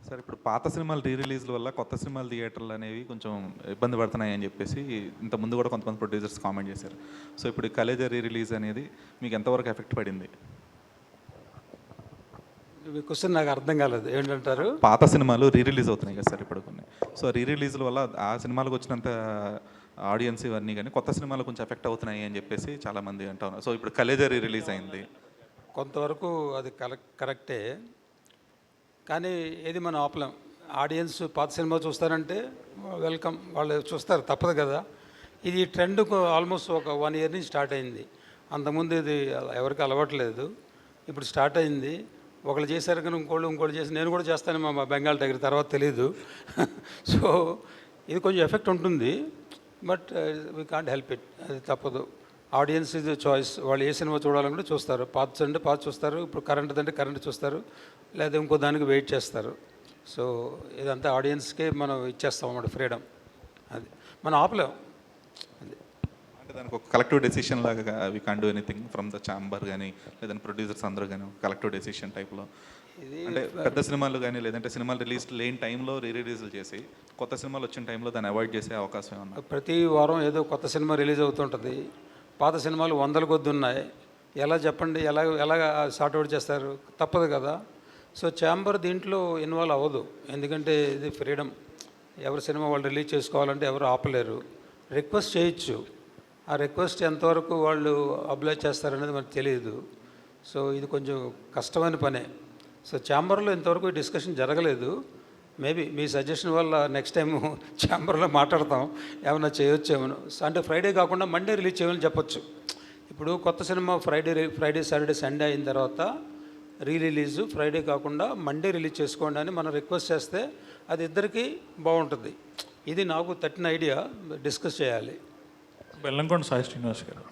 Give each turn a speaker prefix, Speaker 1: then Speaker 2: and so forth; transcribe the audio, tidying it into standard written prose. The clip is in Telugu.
Speaker 1: సార్ ఇప్పుడు పాత సినిమాలు రీ రిలీజ్ల వల్ల కొత్త సినిమాల థియేటర్లు అనేవి కొంచెం ఇబ్బంది పడుతున్నాయి అని చెప్పేసి ఇంత ముందు కూడా కొంతమంది ప్రొడ్యూసర్స్ కామెంట్ చేశారు. సో ఇప్పుడు కలేజా రీ రిలీజ్ అనేది మీకు ఎంతవరకు ఎఫెక్ట్ పడింది?
Speaker 2: మీ క్వశ్చన్ నాకు అర్థం కాలేదు, ఏంటంటారు?
Speaker 1: పాత సినిమాలు రీ రిలీజ్ అవుతున్నాయి కదా సార్ ఇప్పుడు కొన్ని. సో రీ రిలీజ్ల వల్ల ఆ సినిమాలకు వచ్చినంత ఆడియన్స్ ఇవన్నీ కానీ కొత్త సినిమాలు కొంచెం ఎఫెక్ట్ అవుతున్నాయి అని చెప్పేసి చాలామంది అంటా ఉన్నారు. సో ఇప్పుడు కలేజా రీ రిలీజ్ అయింది.
Speaker 2: కొంతవరకు అది కరెక్టే, కానీ ఏది మనం ఆపలేం. ఆడియన్స్ పాత సినిమా చూస్తారంటే వెల్కమ్, వాళ్ళు చూస్తారు, తప్పదు కదా. ఇది ట్రెండ్ ఆల్మోస్ట్ ఒక 1 year నుంచి స్టార్ట్ అయింది. అంతకుముందు ఇది ఎవరికి అలవాట్లేదు, ఇప్పుడు స్టార్ట్ అయింది. ఒకళ్ళు చేశారు కానీ ఇంకోళ్ళు చేసి నేను కూడా చేస్తాను మా బెంగాల్ టైగర్ తర్వాత తెలీదు. సో ఇది కొంచెం ఎఫెక్ట్ ఉంటుంది, but we can't help it, అది తప్పదు. ఆడియన్స్ ఇది చాయిస్, వాళ్ళు ఏ సినిమా చూడాలనుకుంటే చూస్తారు. పాత అంటే పాత చూస్తారు, ఇప్పుడు కరెంట్ అంటే కరెంట్ చూస్తారు, లేదా ఇంకో దానికి వెయిట్ చేస్తారు. సో ఇదంతా ఆడియన్స్కే మనం ఇచ్చేస్తాం అన్నమాట ఫ్రీడమ్, అది మనం ఆపలేం. అది
Speaker 1: అంటే దానికి ఒక కలెక్టివ్ డెసిషన్ లాగా we can do anything from the chamber కానీ లేదంటే ప్రొడ్యూసర్స్ అందరూ కానీ కలెక్టివ్ డెసిషన్ టైప్లో.
Speaker 2: ఇది
Speaker 1: అంటే పెద్ద సినిమాలు కానీ లేదంటే సినిమాలు రిలీజ్ లేని టైంలో రీ రిలీజ్లు చేసి కొత్త సినిమాలు వచ్చిన టైంలో దాన్ని అవాయిడ్ చేసే అవకాశం ఏమన్నా?
Speaker 2: ప్రతి వారం ఏదో కొత్త సినిమా రిలీజ్ అవుతుంటుంది. పాత సినిమాలు 100 కొద్ది ఉన్నాయి. ఎలా చెప్పండి, ఎలా సార్ట్అవుట్ చేస్తారు? తప్పదు కదా. సో ఛాంబర్ దీంట్లో ఇన్వాల్వ్ అవ్వదు, ఎందుకంటే ఇది ఫ్రీడమ్. ఎవరి సినిమా వాళ్ళు రిలీజ్ చేసుకోవాలంటే ఎవరు ఆపలేరు. రిక్వెస్ట్ చేయొచ్చు, ఆ రిక్వెస్ట్ ఎంతవరకు వాళ్ళు అబ్లై చేస్తారనేది మనకు తెలియదు. సో ఇది కొంచెం కష్టమైన పనే. సో ఛాంబర్లో ఇంతవరకు డిస్కషన్ జరగలేదు. మేబీ మీ సజెషన్ వల్ల నెక్స్ట్ టైం ఛాంబర్లో మాట్లాడతాం, ఏమైనా చేయొచ్చేమో. అంటే ఫ్రైడే కాకుండా మండే రిలీజ్ చేయమని చెప్పొచ్చు. ఇప్పుడు కొత్త సినిమా ఫ్రైడే సాటర్డే సండే అయిన తర్వాత రిలీజు ఫ్రైడే కాకుండా మండే రిలీజ్ చేసుకోండి అని మనం రిక్వెస్ట్ చేస్తే అది ఇద్దరికీ బాగుంటుంది. ఇది నాకు తట్టిన ఐడియా, డిస్కస్ చేయాలి.
Speaker 3: బెల్లంకొండ సాయి శ్రీనివాస్ గారు.